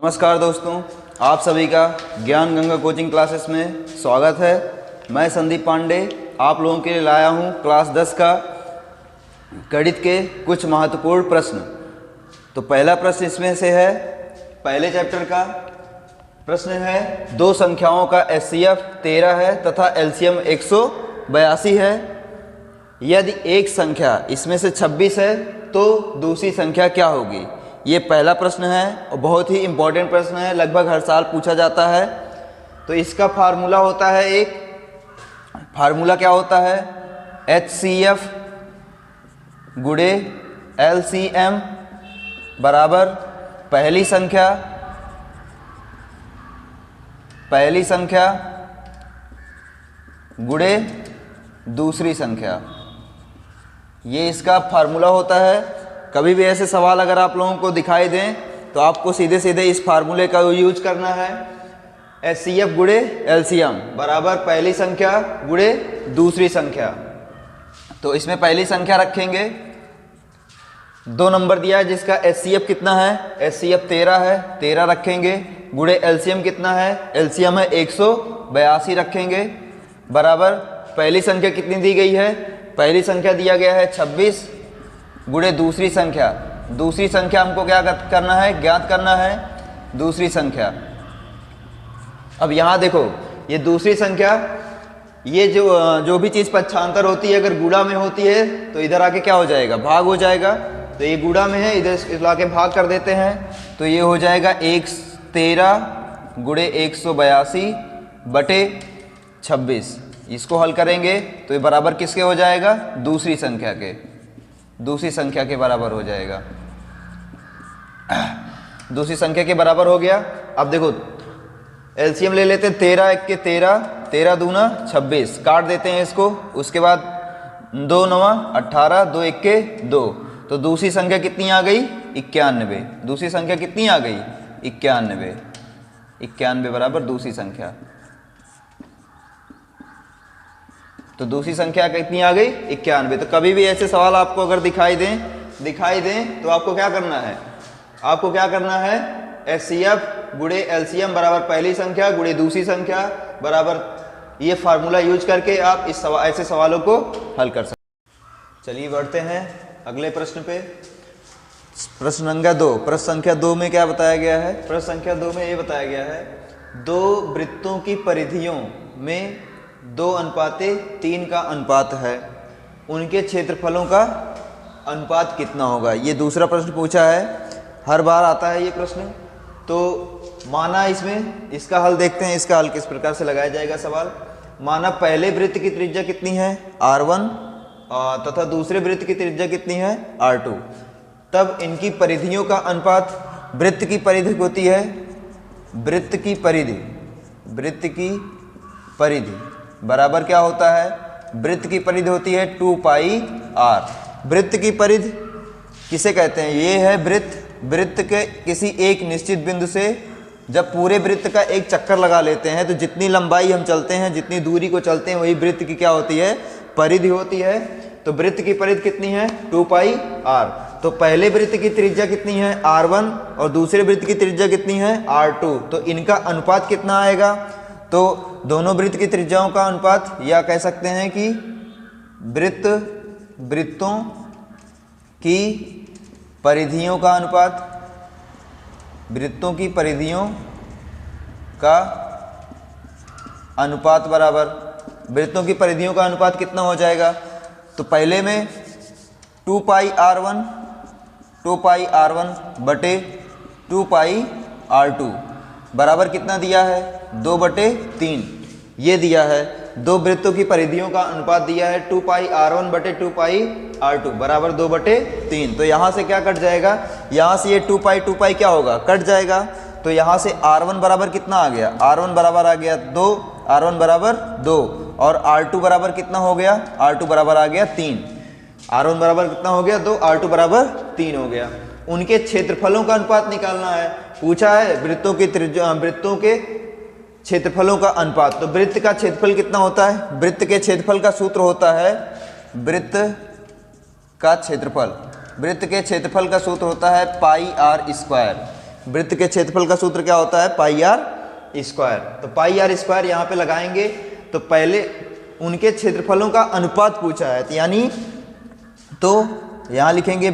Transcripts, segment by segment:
नमस्कार दोस्तों, आप सभी का ज्ञान गंगा कोचिंग क्लासेस में स्वागत है। मैं संदीप पांडे आप लोगों के लिए लाया हूं क्लास 10 का गणित के कुछ महत्वपूर्ण प्रश्न। तो पहला प्रश्न इसमें से है, पहले चैप्टर का प्रश्न है, दो संख्याओं का एचसीएफ 13 है तथा एलसीएम 182 है। यदि एक संख्या इसमें से 26 है तो दूसरी संख्या क्या होगी? ये पहला प्रश्न है और बहुत ही इम्पोर्टेंट प्रश्न है, लगभग हर साल पूछा जाता है। तो इसका फार्मूला होता है, एक फार्मूला क्या होता है, HCF गुणे LCM बराबर पहली संख्या गुणे दूसरी संख्या। ये इसका फार्मूला होता है। कभी भी ऐसे सवाल अगर आप लोगों को दिखाई दें तो आपको सीधे सीधे इस फार्मूले का यूज करना है। HCF गुणे LCM बराबर पहली संख्या गुणे दूसरी संख्या। तो इसमें पहली संख्या रखेंगे, 2 नंबर दिया है जिसका HCF कितना है, HCF 13 है, 13 रखेंगे, गुणे LCM कितना है, LCM है 182 रखेंगे, बराबर पहली संख्या कितनी दी गई है, पहली संख्या दिया गया है 26 गुणे दूसरी संख्या। दूसरी संख्या हमको क्या करना है, ज्ञात करना है दूसरी संख्या। अब यहाँ देखो, ये दूसरी संख्या, ये जो भी चीज़ पक्षांतर होती है अगर गुणा में होती है तो इधर आके क्या हो जाएगा, भाग हो जाएगा। तो ये गुणा में है, इधर लाके भाग कर देते हैं तो ये हो जाएगा 113 गुणे 182 बटे 26। इसको हल करेंगे तो ये बराबर किसके हो जाएगा, दूसरी संख्या के बराबर हो जाएगा। दूसरी संख्या के बराबर हो गया। अब देखो एलसीएम ले लेते हैं, 13 1 के 13, 13 दूना 26, काट देते हैं इसको। उसके बाद 2 9 18, 2 1 के 2। तो दूसरी संख्या कितनी आ गई, 91। दूसरी संख्या कितनी आ गई, 91 बराबर दूसरी संख्या। तो दूसरी संख्या कितनी आ गई, 91। तो कभी भी ऐसे सवाल आपको अगर दिखाई दें तो आपको क्या करना है, HCF गुणे LCM बराबर पहली संख्या गुणे दूसरी संख्या बराबर, ये फार्मूला यूज करके आप ऐसे सवालों को हल कर सकते हैं। चलिए बढ़ते हैं अगले प्रश्न पे। प्रश्न संख्या 2। प्रश्न संख्या 2 में क्या बताया गया है, प्रश्न संख्या 2 में ये बताया गया है, दो वृत्तों की परिधियों में 2:3 का अनुपात है, उनके क्षेत्रफलों का अनुपात कितना होगा? ये दूसरा प्रश्न पूछा है, हर बार आता है ये प्रश्न। तो माना इसमें इसका हल देखते हैं, इसका हल किस प्रकार से लगाया जाएगा सवाल। माना पहले वृत्त की त्रिज्या कितनी है, R1 तथा दूसरे वृत्त की त्रिज्या कितनी है, R2। तब इनकी परिधियों का अनुपात, वृत्त की परिधि होती है, वृत्त की परिधि बराबर क्या होता है, वृत्त की परिधि होती है 2πr। वृत्त की परिधि किसे कहते हैं, ये है वृत्त के किसी एक निश्चित बिंदु से जब पूरे वृत्त का एक चक्कर लगा लेते हैं तो जितनी लंबाई हम चलते हैं, जितनी दूरी को चलते हैं, वही वृत्त की क्या होती है, परिधि होती है। तो वृत्त की परिधि कितनी है, 2πr। तो पहले वृत्त की त्रिज्या कितनी है, R1, और दूसरे वृत्त की त्रिज्या कितनी है, R2। तो इनका अनुपात कितना आएगा, तो दोनों वृत्त की त्रिज्याओं का अनुपात, या कह सकते हैं कि वृत्तों की परिधियों का अनुपात, वृत्तों की परिधियों का अनुपात बराबर, वृत्तों की परिधियों का अनुपात कितना हो जाएगा। तो पहले में 2πr1 बटे 2πr2 बराबर कितना दिया है, 2/3 ये दिया है। दो वृत्तों की परिधियों का अनुपात दिया है 2πr1 बटे 2πr2 बराबर 2/3। तो यहाँ से क्या कट जाएगा, यहाँ से ये 2π क्या होगा, कट जाएगा। तो यहाँ से R1 बराबर कितना आ गया, R1 बराबर आ गया 2, R1 बराबर 2, और R2 बराबर कितना हो गया, R2 बराबर आ गया 3। R1 बराबर कितना हो गया, 2, R2 बराबर 3 हो गया। उनके क्षेत्रफलों का अनुपात निकालना है, पूछा है वृत्तों के क्षेत्रफलों का अनुपात। तो वृत्त का क्षेत्रफल कितना होता है, वृत्त के क्षेत्रफल का सूत्र होता है, वृत्त का क्षेत्रफल का सूत्र होता है पाई r स्क्वायर। वृत्त के क्षेत्रफल का सूत्र क्या होता है? पाई आर स्क्वायर। तो पाई आर स्क्वायर यहाँ पे लगाएंगे तो पहले उनके क्षेत्रफलों का अनुपात पूछा है, तो यानी तो यहाँ लिखेंगे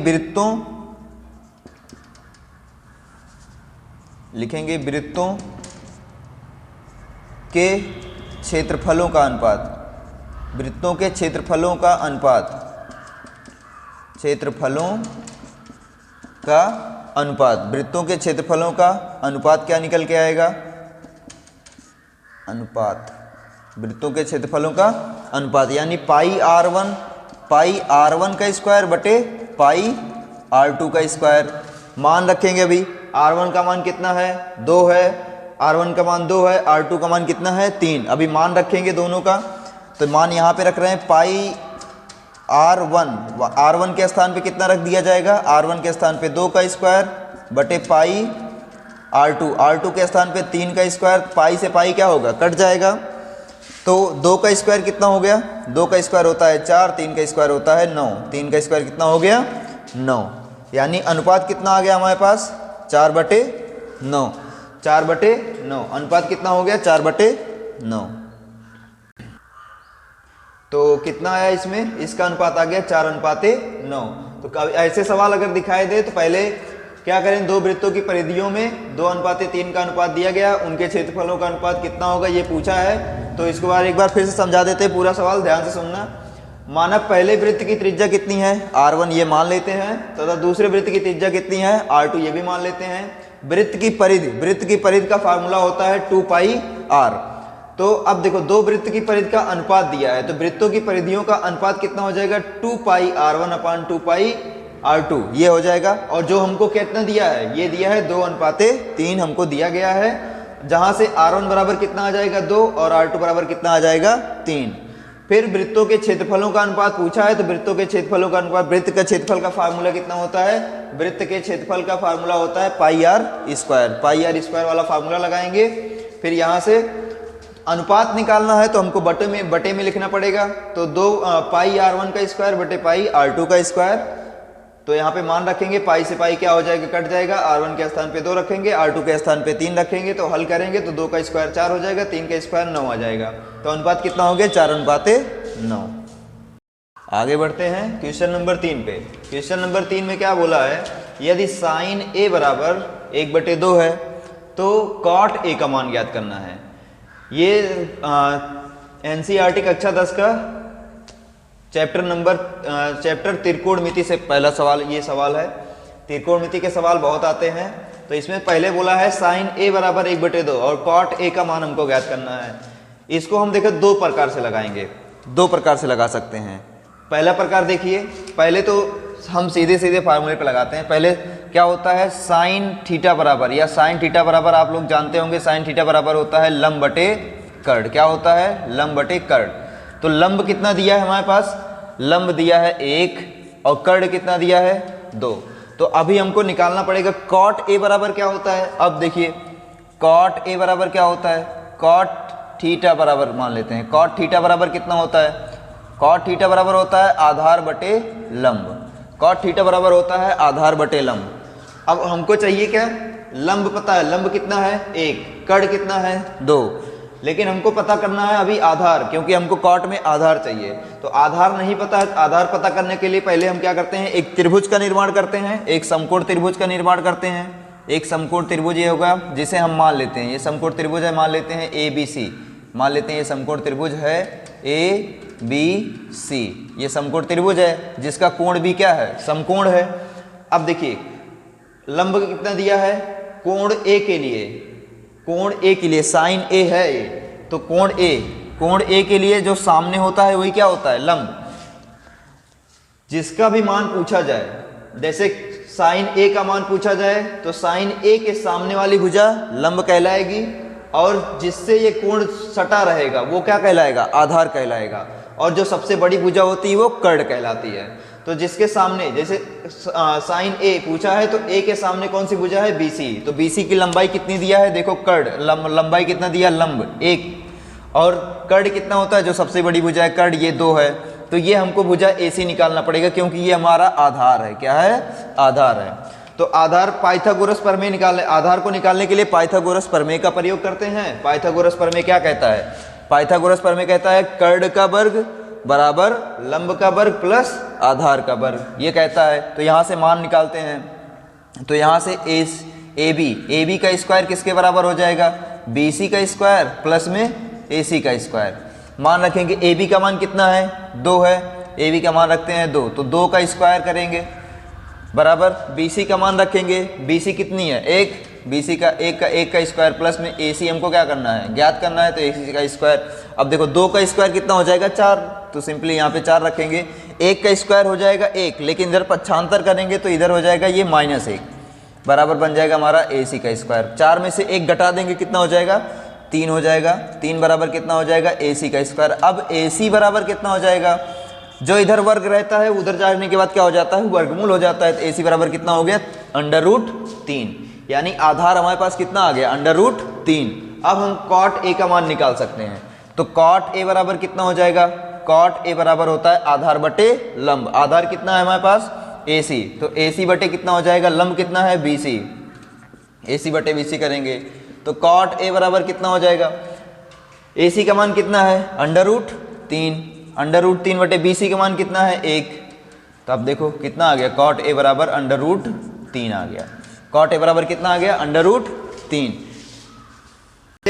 वृत्तों के क्षेत्रफलों का अनुपात, वृत्तों के क्षेत्रफलों का अनुपात, वृत्तों के क्षेत्रफलों का अनुपात क्या निकल के आएगा? अनुपात, वृत्तों के क्षेत्रफलों का अनुपात यानी पाई R1 का स्क्वायर बटे पाई R2 का स्क्वायर। मान रखेंगे, अभी R1 का मान कितना है? 2 है, R1 का मान 2 है, R2 का मान कितना है? 3। अभी मान रखेंगे दोनों का, तो मान यहाँ पे रख रहे हैं पाई R1 के स्थान पे कितना रख दिया जाएगा? R1 के स्थान पे 2 का स्क्वायर बटे पाई R2 के स्थान पे 3 का स्क्वायर। पाई से पाई क्या होगा? कट जाएगा। तो 2 का स्क्वायर कितना हो गया? 2 का स्क्वायर होता है 4, 3 का स्क्वायर होता है 9, 3 का स्क्वायर कितना हो गया? 9। यानी अनुपात कितना आ गया हमारे पास? 4/9। 4/9 अनुपात कितना हो गया? 4/9। तो कितना आया इसमें? इसका अनुपात आ गया 4:9। तो ऐसे सवाल अगर दिखाई दे तो पहले क्या करें? दो वृत्तों की परिधियों में 2:3 का अनुपात दिया गया, उनके क्षेत्रफलों का अनुपात कितना होगा ये पूछा है। तो इसको एक बार फिर से समझा देते हैं, पूरा सवाल ध्यान से सुनना। माना पहले वृत्त की त्रिज्या कितनी है? R1 ये मान लेते हैं, तथा दूसरे वृत्त की त्रिज्या कितनी है? R2 ये भी मान लेते हैं। वृत्त की परिधि का फार्मूला होता है 2πr। तो अब देखो, दो वृत्त की परिधि का अनुपात दिया है, तो वृत्तों की परिधियों का अनुपात कितना हो जाएगा? 2πr1/2πr2 ये हो जाएगा। और जो हमको कितना दिया है? ये दिया है 2:3 हमको दिया गया है, जहां से R1 बराबर कितना आ जाएगा? 2 और R2 बराबर कितना आ जाएगा? 3। फिर वृत्तों के क्षेत्रफलों का अनुपात पूछा है, तो वृत्तों के क्षेत्रफलों का अनुपात, वृत्त का क्षेत्रफल का फार्मूला कितना होता है? वृत्त के क्षेत्रफल का फार्मूला होता है पाई आर स्क्वायर वाला फार्मूला लगाएंगे। फिर यहाँ से अनुपात निकालना है तो हमको बटे में लिखना पड़ेगा। तो 2 पाई R1 का स्क्वायर बटे पाई R2 का स्क्वायर। तो यहाँ पे मान रखेंगे, पाई से पाई क्या हो जाएगा? कट जाएगा। R1 के स्थान पे 2 रखेंगे, R2 के स्थान पे 3 रखेंगे, तो हल करेंगे तो 2 का स्क्वायर 4 हो जाएगा, 3 का स्क्वायर 9 आ जाएगा। तो अनुपात कितना हो गया? 4:9। आगे बढ़ते हैं क्वेश्चन नंबर 3 पे। क्वेश्चन नंबर 3 में क्या बोला है? यदि साइन A बराबर 1/2 है तो cot A का मान ज्ञात करना है। ये NCERT कक्षा 10 का चैप्टर त्रिकोणमिति से पहला सवाल ये सवाल है। त्रिकोणमिति के सवाल बहुत आते हैं, तो इसमें पहले बोला है साइन A बराबर 1/2 और cot A का मान हमको ज्ञात करना है। इसको हम देखें 2 प्रकार से लगाएंगे, 2 प्रकार से लगा सकते हैं। पहला प्रकार देखिए, पहले तो हम सीधे फार्मूले पे लगाते हैं। पहले क्या होता है? साइन थीटा बराबर, या साइन थीटा बराबर आप लोग जानते होंगे, साइन थीटा बराबर होता है लंब बटे कर्ण। क्या होता है? लंब बटे कर्ण। तो लंब कितना दिया है हमारे पास? लंब दिया है 1 और कर्ण कितना दिया है? 2। तो अभी हमको निकालना पड़ेगा cot A बराबर क्या होता है। अब देखिए cot A बराबर क्या होता है? cot थीटा बराबर मान लेते हैं। cot थीटा बराबर कितना होता है? cot थीटा बराबर होता है आधार बटे लंब। cot थीटा बराबर होता है आधार बटे लंब। अब हमको चाहिए क्या? लंब पता है, लंब कितना है? 1, कर्ण कितना है? 2। लेकिन हमको पता करना है अभी आधार, क्योंकि हमको cot में आधार चाहिए। तो आधार नहीं पता है, आधार पता करने के लिए पहले हम क्या करते हैं? एक त्रिभुज का निर्माण करते हैं, एक समकोण त्रिभुज का निर्माण करते हैं। एक समकोण त्रिभुज ये होगा जिसे हम मान लेते हैं, ये समकोण त्रिभुज है, मान लेते हैं ABC, मान लेते हैं ये समकोण त्रिभुज है ABC। ये समकोण त्रिभुज है जिसका कोण भी क्या है? समकोण है। अब देखिए लंब कितना दिया है? कोण A के लिए साइन A है ये, तो कोण A के लिए जो सामने होता है वही क्या होता है? लंब। जिसका भी मान पूछा जाए, जैसे साइन A का मान पूछा जाए तो साइन A के सामने वाली भुजा लंब कहलाएगी, और जिससे ये कोण सटा रहेगा वो क्या कहलाएगा? आधार कहलाएगा। और जो सबसे बड़ी भुजा होती है वो कर्ण कहलाती है। तो जिसके सामने, जैसे साइन A पूछा है तो A के सामने कौन सी भुजा है? BC। तो BC की लंबाई कितनी दिया है? देखो कर्ण लंबाई कितना दिया? लंब 1। और कर्ण कितना होता है? जो सबसे बड़ी भुजा है कर्ण, ये 2 है। तो ये हमको भुजा AC निकालना पड़ेगा, क्योंकि ये हमारा आधार है। क्या है? आधार है। तो आधार पाइथागोरस प्रमेय निकालने, आधार को निकालने के लिए पाइथागोरस प्रमेय का प्रयोग करते हैं। पाइथागोरस प्रमेय क्या कहता है? पाइथागोरस प्रमेय कहता है कर्ण का वर्ग बराबर लंब का वर्ग प्लस आधार का वर्ग, ये कहता है। तो यहाँ से मान निकालते हैं। तो यहाँ से ए बी का स्क्वायर किसके बराबर हो जाएगा? बी सी का स्क्वायर प्लस में ए सी का स्क्वायर। मान रखेंगे ए बी का मान कितना है? 2 है। ए बी का मान रखते हैं 2, तो 2 का स्क्वायर करेंगे बराबर बी सी का मान रखेंगे। बी सी कितनी है? 1। बी सी का 1 का स्क्वायर प्लस में ए सी हमको क्या करना है? ज्ञात करना है। तो ए सी का स्क्वायर, अब देखो 2 का स्क्वायर कितना हो जाएगा? 4। तो सिंपली यहाँ पे 4 रखेंगे। 1 का स्क्वायर हो जाएगा 1, लेकिन इधर पक्षांतर करेंगे तो इधर हो जाएगा ये -1 बराबर बन जाएगा हमारा ए सी का स्क्वायर। 4 में से 1 घटा देंगे, कितना हो जाएगा? 3 हो जाएगा। 3 बराबर कितना हो जाएगा? ए सी का स्क्वायर। अब ए सी बराबर कितना हो जाएगा? जो इधर वर्ग रहता है उधर जाने के बाद क्या हो जाता है? वर्गमूल हो जाता है। तो ए सी बराबर कितना हो गया? √3, यानी आधार हमारे पास कितना आ गया? √3। अब हम कॉट ए का मान निकाल सकते हैं। तो कॉट ए बराबर कितना हो जाएगा? कॉट ए बराबर होता है आधार बटे लंब। आधार कितना है हमारे पास? ए सी। तो ए सी बटे कितना हो जाएगा? लंब कितना है? B C. ए सी बटे बी सी करेंगे तो कॉट ए बराबर कितना हो जाएगा? ए सी का मान कितना है? √3। √3 बटे बी सी का मान कितना है? 1। तो अब देखो कितना आ गया? कॉट ए बराबर √3 आ गया। कॉट ए बराबर कितना आ गया? √3।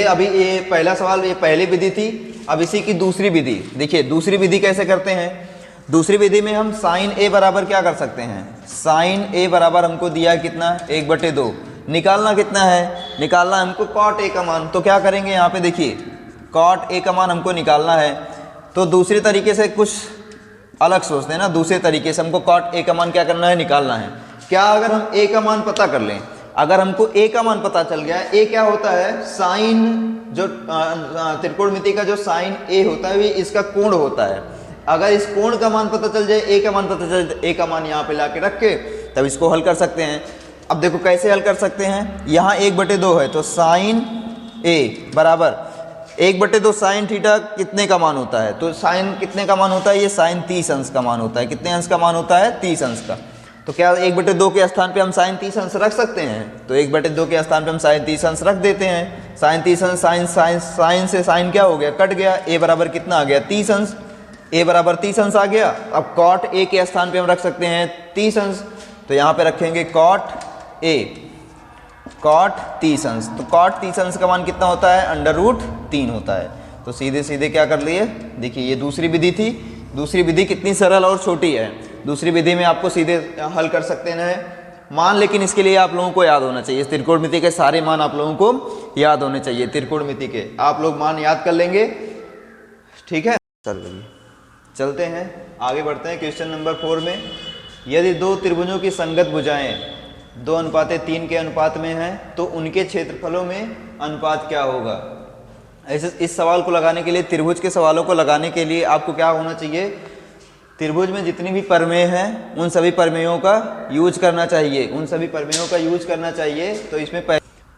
अभी ये पहला सवाल, ये पहली विधि थी। अब इसी की दूसरी विधि देखिए। दूसरी विधि कैसे करते हैं? दूसरी विधि में हम साइन ए बराबर क्या कर सकते हैं? साइन ए बराबर हमको दिया है कितना? 1/2। निकालना कितना है? निकालना हमको कॉट ए का मान। तो क्या करेंगे यहाँ पे देखिए, कॉट ए का मान हमको निकालना है। तो दूसरे तरीके से कुछ अलग सोचते हैं ना। दूसरे तरीके से हमको कॉट ए का मान क्या करना है? निकालना है। क्या अगर हम ए का मान पता कर लें? अगर हमको ए का मान पता चल गया, ए क्या होता है? साइन, जो त्रिकोणमिति का जो साइन ए होता है, इसका कोण होता है। अगर इस कोण का मान पता चल जाए, ए का मान पता चल जाए, ए का मान यहाँ पे ला के रख के तब इसको हल कर सकते हैं। अब देखो कैसे हल कर सकते हैं। यहाँ 1/2 है, तो साइन ए बराबर 1/2 साइन थीटा कितने का मान होता है? तो साइन कितने का मान होता है? ये साइन 30 अंश का मान होता है। कितने अंश का मान होता है? 30 अंश का। तो क्या 1/2 के स्थान पे हम साइन 30 अंश रख सकते हैं? तो 1/2 के स्थान पे हम साइन 30 अंश रख देते हैं। साइन 30 अंश, साइन से साइन क्या हो गया? कट गया। ए बराबर कितना आ गया? 30 अंश। ए बराबर 30 अंश आ गया। अब कॉट ए के स्थान पे हम रख सकते हैं 30 अंश। तो यहाँ पे रखेंगे कॉट ए, कॉट 30 अंश। तो कॉट 30 अंश का मान कितना होता है? √3 होता है। तो सीधे सीधे क्या कर लिए? देखिए ये दूसरी विधि थी। दूसरी विधि कितनी सरल और छोटी है। दूसरी विधि में आपको सीधे हल कर सकते हैं मान, लेकिन इसके लिए आप लोगों को याद होना चाहिए। इस त्रिकोणमिति के सारे मान आप लोगों को याद होने चाहिए। त्रिकोणमिति के आप लोग मान याद कर लेंगे, ठीक है। चलते हैं आगे बढ़ते हैं क्वेश्चन नंबर 4 में। यदि दो त्रिभुजों की संगत भुजाएं 2:3 के अनुपात में हैं तो उनके क्षेत्रफलों में अनुपात क्या होगा? ऐसे इस सवाल को लगाने के लिए, त्रिभुज के सवालों को लगाने के लिए आपको क्या होना चाहिए? त्रिभुज में जितनी भी प्रमेय हैं उन सभी प्रमेयों का यूज करना चाहिए। उन सभी प्रमेयों का यूज करना चाहिए। तो इसमें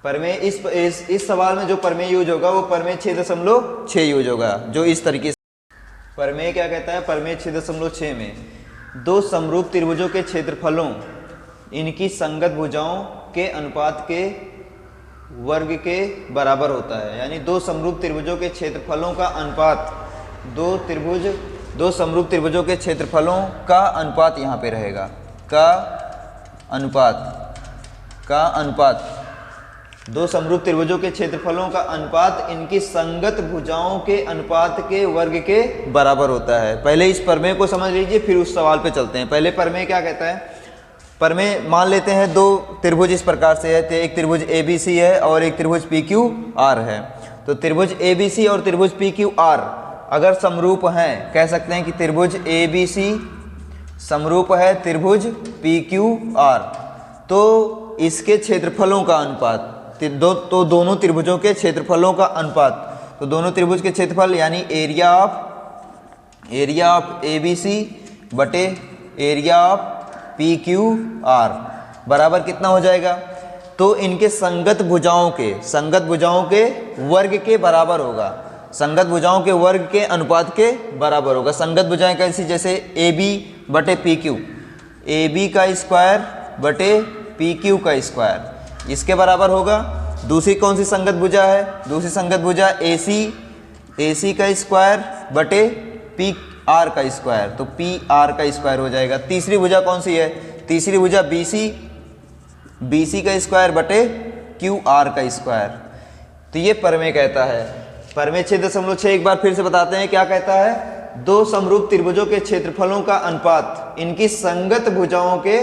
प्रमेय इस सवाल में जो प्रमेय यूज होगा वो प्रमेय 6.6 यूज होगा। जो इस तरीके से प्रमेय क्या कहता है? प्रमेय 6.6 में दो समरूप त्रिभुजों के क्षेत्रफलों इनकी संगत भुजाओं के अनुपात के वर्ग के बराबर होता है। यानी दो समरूप त्रिभुजों के क्षेत्रफलों का अनुपात, दो समरूप त्रिभुजों के क्षेत्रफलों का अनुपात यहाँ पे रहेगा। का अनुपात दो समरूप त्रिभुजों के क्षेत्रफलों का अनुपात इनकी संगत भुजाओं के अनुपात के वर्ग के बराबर होता है। पहले इस प्रमेय को समझ लीजिए, फिर उस सवाल पे चलते हैं। पहले प्रमेय क्या कहता है? प्रमेय मान लेते हैं दो त्रिभुज इस प्रकार से है। तो एक त्रिभुज ABC है और एक त्रिभुज PQR है। तो त्रिभुज ABC और त्रिभुज PQR अगर समरूप हैं, कह सकते हैं कि त्रिभुज ABC समरूप है त्रिभुज PQR, तो इसके क्षेत्रफलों का अनुपात, तो दोनों त्रिभुजों के क्षेत्रफलों का अनुपात, तो दोनों त्रिभुज के क्षेत्रफल यानी एरिया ऑफ ABC बटे एरिया ऑफ PQR बराबर कितना हो जाएगा? तो इनके संगत भुजाओं के वर्ग के बराबर होगा। संगत भुजाओं के वर्ग के अनुपात के बराबर होगा। संगत भुजाएं कैसी? जैसे AB बटे PQ, AB का स्क्वायर बटे पी क्यू का स्क्वायर, इसके बराबर होगा। दूसरी कौन सी संगत भुजा है? दूसरी संगत भुजा ए सी का स्क्वायर बटे पी आर का स्क्वायर, तो पी आर का स्क्वायर हो जाएगा। तीसरी भुजा कौन सी है? तीसरी भुजा बी सी का स्क्वायर बटे क्यू आर का स्क्वायर। तो ये परमेय कहता है। परमेय 6.6 एक बार फिर से बताते हैं क्या कहता है। दो समरूप त्रिभुजों के क्षेत्रफलों का अनुपात इनकी संगत भुजाओं के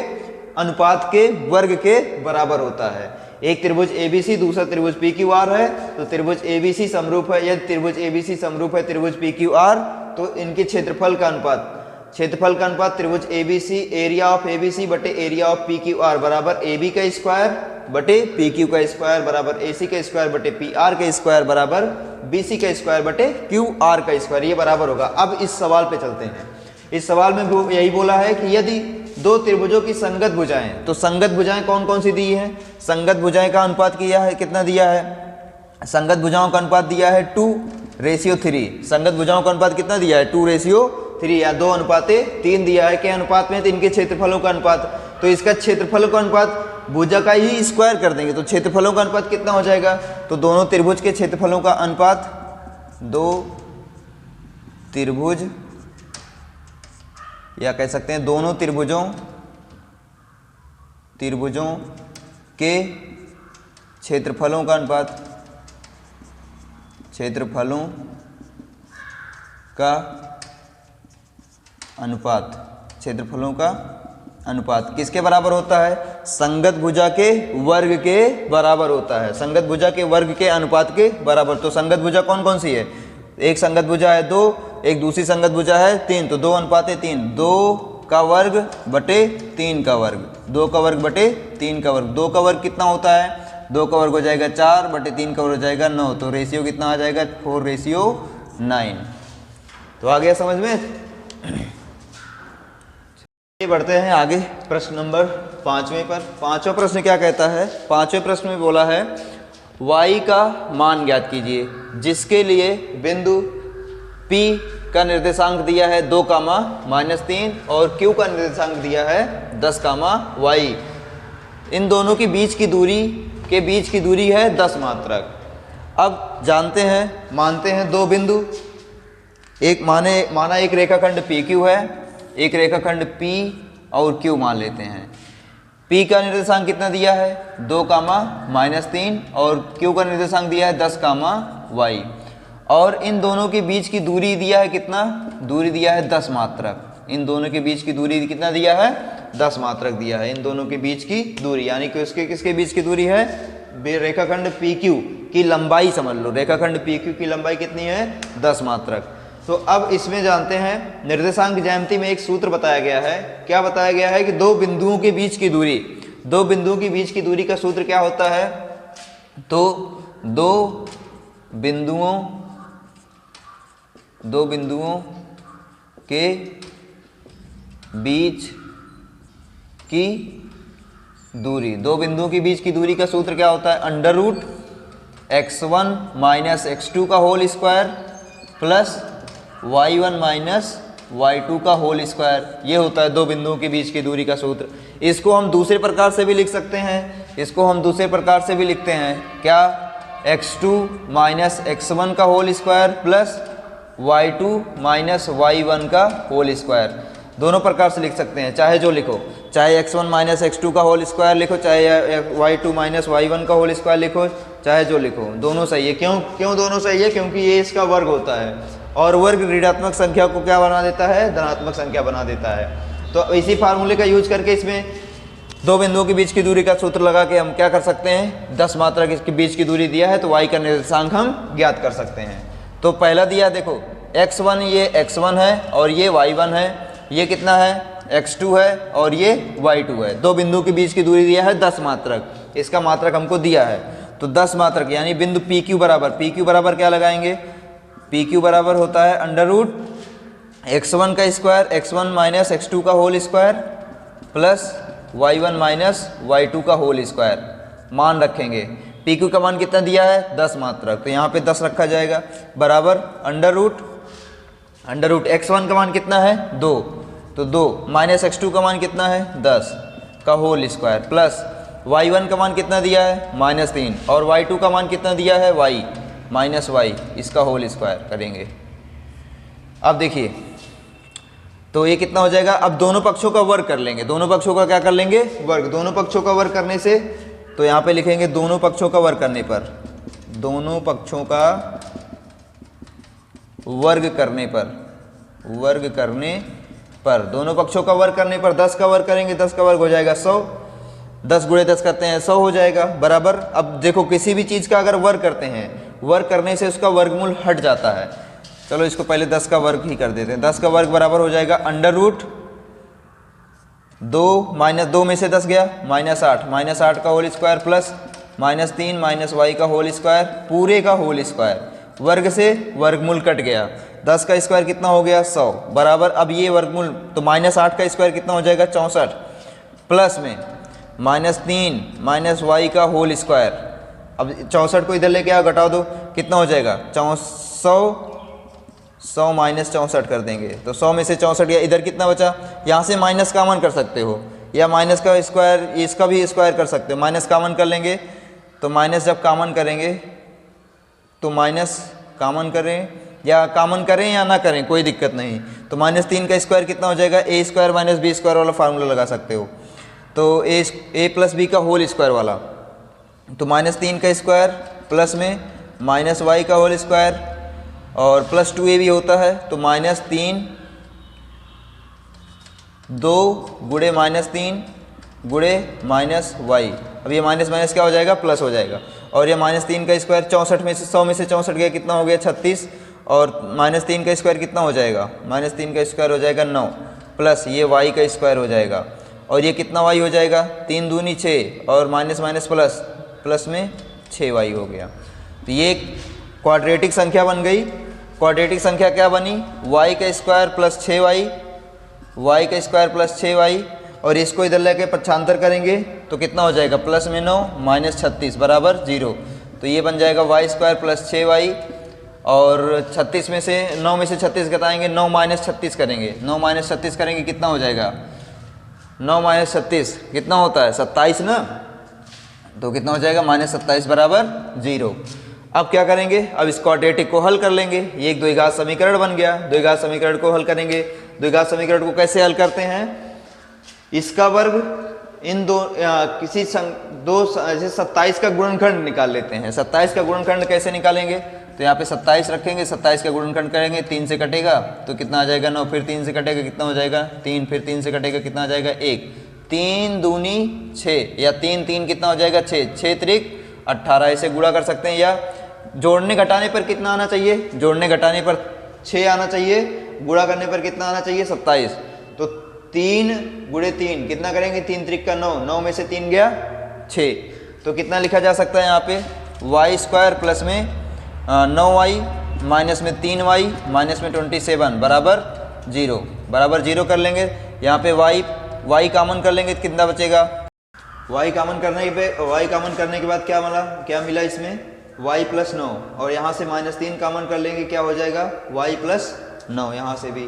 अनुपात के वर्ग के बराबर होता है। एक त्रिभुज ABC दूसरा त्रिभुज PQR है, तो त्रिभुज ABC समरूप है। यदि त्रिभुज ABC समरूप है त्रिभुज PQR, तो इनके क्षेत्रफल का अनुपात त्रिभुज ABC एरिया ऑफ ABC बटे एरिया ऑफ PQR बराबर AB का स्क्वायर बटे PQ का स्क्वायर बराबर AC का स्क्वायर बटे PR का स्क्वायर बराबर BC का स्क्वायर बटे QR का स्क्वायर, ये बराबर होगा। अब इस सवाल पे चलते हैं। इस सवाल में यही बोला है कि यदि दो त्रिभुजों की संगत भुजाएं, तो संगत भुजाएं कौन कौन सी दी है? संगत भुजाएं का अनुपात किया है, कितना दिया है? संगत भुजाओं का अनुपात दिया है 2:3। संगत भुजाओं का अनुपात कितना दिया है? 2:3 या 2:3 दिया है। के अनुपात में? तो इनके क्षेत्रफलों का अनुपात। तो इसका क्षेत्रफलों का अनुपात भुजा का ही स्क्वायर कर देंगे, तो क्षेत्रफलों का अनुपात कितना हो जाएगा? तो दोनों त्रिभुज के क्षेत्रफलों का अनुपात, दो त्रिभुज या कह सकते हैं दोनों त्रिभुजों के क्षेत्रफलों का अनुपात, क्षेत्रफलों का अनुपात किसके बराबर होता है? संगत भुजा के वर्ग के बराबर होता है। संगत भुजा के वर्ग के अनुपात के बराबर। तो संगत भुजा कौन कौन सी है? एक संगत भुजा है 2, एक दूसरी संगत भुजा है 3, तो 2:3। 2 का वर्ग बटे 3 का वर्ग, 2 का वर्ग बटे 3 का वर्ग। 2 का वर्ग कितना होता है? 2 का वर्ग हो जाएगा 4 बटे 3 का वर्ग हो जाएगा 9, तो रेशियो कितना आ जाएगा? 4:9। तो आ गया समझ में? बढ़ते हैं आगे प्रश्न नंबर 5वें पर। 5वां प्रश्न क्या कहता है? 5वें प्रश्न में बोला है y का मान ज्ञात कीजिए जिसके लिए बिंदु P का निर्देशांक दिया है 2, -3 और Q का निर्देशांक दिया है 10, y। इन दोनों के बीच की दूरी है 10 मात्रक। अब जानते हैं, मानते हैं दो बिंदु, एक माना एक रेखाखंड PQ है, एक रेखाखंड P और Q मान लेते हैं। P का निर्देशांक कितना दिया है? 2, -3 और Q का निर्देशांक दिया है 10, y। और इन दोनों के बीच की दूरी दिया है कितना? दूरी दिया है 10 मात्रक। इन दोनों के बीच की दूरी कितना दिया है? 10 मात्रक दिया है। इन दोनों के बीच की दूरी यानी कि उसके किसके बीच की दूरी है? रेखाखंड PQ की लंबाई समझ लो। रेखाखंड PQ की लंबाई कितनी है? 10 मात्रक। तो अब इसमें जानते हैं निर्देशांक ज्यामिति में एक सूत्र बताया गया है। क्या बताया गया है? कि दो बिंदुओं के बीच की दूरी का सूत्र क्या होता है? तो दो बिंदुओं के बीच की दूरी का सूत्र क्या होता है? √x1 - x2 का whole square plus y1 - y2 का होल स्क्वायर। ये होता है दो बिंदुओं के बीच की दूरी का सूत्र। इसको हम दूसरे प्रकार से भी लिख सकते हैं। क्या? x2 - x1 का whole square plus y2 - y1 का होल स्क्वायर। दोनों प्रकार से लिख सकते हैं, चाहे जो लिखो, चाहे x1 - x2 का होल स्क्वायर लिखो, चाहे y2 - y1 का होल स्क्वायर लिखो, चाहे जो लिखो, दोनों सही है। क्यों दोनों सही है? क्योंकि ये इसका वर्ग होता है और वर्ग ऋणात्मक संख्या को क्या बना देता है? धनात्मक संख्या बना देता है। तो इसी फार्मूले का यूज करके इसमें दो बिंदुओं के बीच की दूरी का सूत्र लगा के हम क्या कर सकते हैं? 10 मात्रक इसके बीच की दूरी दिया है तो y का निर्देशांक हम ज्ञात कर सकते हैं। तो पहला दिया देखो x1, ये x1 है और ये y1 है। ये कितना है? x2 है और ये y2 है। दो बिंदु के बीच की दूरी दिया है 10 मात्रक। इसका मात्रक हमको दिया है, तो 10 मात्रक यानी बिंदु PQ बराबर क्या लगाएंगे? PQ बराबर होता है √x1 का स्क्वायर, x1 - x2 का whole square plus y1 - y2 का होल स्क्वायर। मान रखेंगे। PQ का मान कितना दिया है? 10 मात्रक, तो यहाँ पे 10 रखा जाएगा बराबर अंडर रूट x1 का मान कितना है? 2, तो 2 - x2 का मान कितना है? 10 का होल स्क्वायर प्लस y1 का मान कितना दिया है -3 और y2 का मान कितना दिया है y माइनस वाई, इसका होल स्क्वायर करेंगे। अब देखिए तो ये कितना हो जाएगा, अब दोनों पक्षों का वर्ग कर लेंगे, दोनों पक्षों का क्या कर लेंगे वर्ग। दोनों पक्षों का वर्ग करने से तो यहाँ पे लिखेंगे दोनों पक्षों का वर्ग करने पर, दोनों पक्षों का वर्ग करने पर, वर्ग करने पर, दोनों पक्षों का वर्ग करने पर 10 का वर्ग करेंगे, 10 का वर्ग हो जाएगा 100, 10 गुणे 10 करते हैं 100 हो जाएगा बराबर। अब देखो किसी भी चीज़ का अगर वर्ग करते हैं, वर्ग करने से उसका वर्गमूल हट जाता है। चलो इसको पहले 10 का वर्ग ही कर देते हैं। 10 का वर्ग बराबर हो जाएगा √2 माइनस 2 में से 10 गया -8, -8 का whole square plus -3 minus y का होल स्क्वायर पूरे का होल स्क्वायर, वर्ग से वर्गमूल कट गया, 10 का स्क्वायर कितना हो गया 100 बराबर। अब ये वर्गमूल तो -8 का स्क्वायर कितना हो जाएगा 64 प्लस में -3 माइनस वाई का होल स्क्वायर। अब 64 को इधर लेके आओ, घटा दो, कितना हो जाएगा 100 माइनस 64 कर देंगे तो 100 में से 64 गया, इधर कितना बचा, यहाँ से माइनस कॉमन कर सकते हो या माइनस का स्क्वायर इसका भी स्क्वायर कर सकते हो, माइनस कॉमन कर लेंगे तो माइनस जब कॉमन करेंगे तो माइनस कॉमन करें या कॉमन करें या ना करें कोई दिक्कत नहीं, तो -3 का स्क्वायर कितना हो जाएगा a square minus b square वाला फार्मूला लगा सकते हो, तो a प्लस बी का होल स्क्वायर वाला, तो -3 का स्क्वायर प्लस में -y का होल स्क्वायर और प्लस 2a भी होता है, तो -3 2 गुणे -3 गुणे -y, अब ये माइनस माइनस क्या हो जाएगा प्लस हो जाएगा, और ये -3 का स्क्वायर 64 में से 100 में से 64 गया, कितना हो गया 36, और -3 का स्क्वायर कितना हो जाएगा, -3 का स्क्वायर हो जाएगा 9 प्लस ये y का स्क्वायर हो जाएगा, और ये कितना y हो जाएगा 3 दूनी 6 और माइनस माइनस प्लस, प्लस में 6y हो गया। तो ये क्वाड्रेटिक संख्या बन गई। क्वाड्रेटिक संख्या क्या बनी, y का स्क्वायर प्लस 6y, y का स्क्वायर प्लस 6y, और इसको इधर लेके पक्षांतर करेंगे तो कितना हो जाएगा प्लस में 9 माइनस 36 बराबर 0, तो ये बन जाएगा y स्क्वायर प्लस 6y, और 36 में से 9 में से 36 घटाएंगे, 9 माइनस 36 करेंगे, 9 माइनस 36 करेंगे कितना हो जाएगा, 9 माइनस 36 कितना होता है 27 ना, तो कितना हो जाएगा -27 बराबर 0। अब क्या करेंगे, अब इस क्वाड्रेटिक को हल कर लेंगे, ये एक द्विघात समीकरण बन गया। द्विघात समीकरण को हल करेंगे, द्विघात समीकरण को कैसे हल करते हैं, इसका वर्ग इन दो जैसे 27 का गुणनखंड निकाल लेते हैं। 27 का गुणनखंड कैसे निकालेंगे, तो यहाँ पे 27 रखेंगे, 27 का गुणनखंड करेंगे, 3 से कटेगा तो कितना आ जाएगा 9, फिर 3 से कटेगा कितना हो जाएगा 3, फिर 3 से कटेगा कितना आ जाएगा 1, 3 दूनी 6 या 3 3 कितना हो जाएगा 6, 6 त्रिक 18, इसे गुणा कर सकते हैं, या जोड़ने घटाने पर कितना आना चाहिए, जोड़ने घटाने पर 6 आना चाहिए, गुणा करने पर कितना आना चाहिए 27, तो 3 गुणे 3 कितना करेंगे 3 त्रिक का 9, 9 में से 3 गया 6, तो कितना लिखा जा सकता है यहाँ पे y स्क्वायर प्लस में 9y माइनस में 3y माइनस में 27 बराबर 0, बराबर 0 कर लेंगे। यहाँ पे y कॉमन कर लेंगे तो कितना बचेगा, y कॉमन करने के बाद क्या मिला इसमें y प्लस 9, और यहाँ से -3 कॉमन कर लेंगे, क्या हो जाएगा y प्लस 9, यहाँ से भी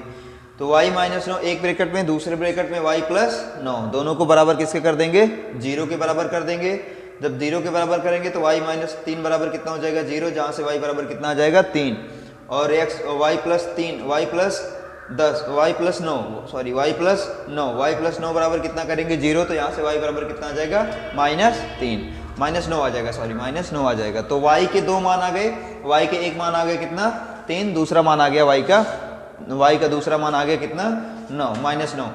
तो y माइनस 9 एक ब्रैकेट में, दूसरे ब्रैकेट में y प्लस 9, दोनों को बराबर किसके कर देंगे 0 के बराबर कर देंगे। जब 0 के बराबर करेंगे तो y माइनस 3 बराबर कितना हो जाएगा 0, जहाँ से y बराबर कितना आ जाएगा 3, और y plus 3 y plus 10 y plus 9 बराबर कितना करेंगे 0, तो यहाँ से y बराबर कितना आ जाएगा -9 आ जाएगा, -9 आ जाएगा। तो y के 2 मान आ गए, y के एक मान आ गया कितना 3, दूसरा मान आ गया y का दूसरा मान आ गया कितना 9 -9,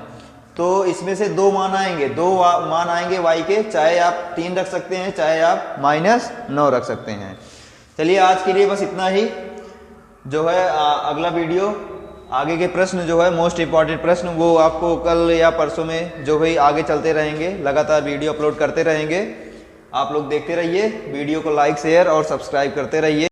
तो इसमें से 2 मान आएंगे, 2 मान आएंगे y के, चाहे आप 3 रख सकते हैं चाहे आप -9 रख सकते हैं। चलिए आज के लिए बस इतना ही, जो है अगला वीडियो आगे के प्रश्न जो है मोस्ट इम्पॉर्टेंट प्रश्न वो आपको कल या परसों में जो है आगे चलते रहेंगे, लगातार वीडियो अपलोड करते रहेंगे। आप लोग देखते रहिए, वीडियो को लाइक शेयर और सब्सक्राइब करते रहिए।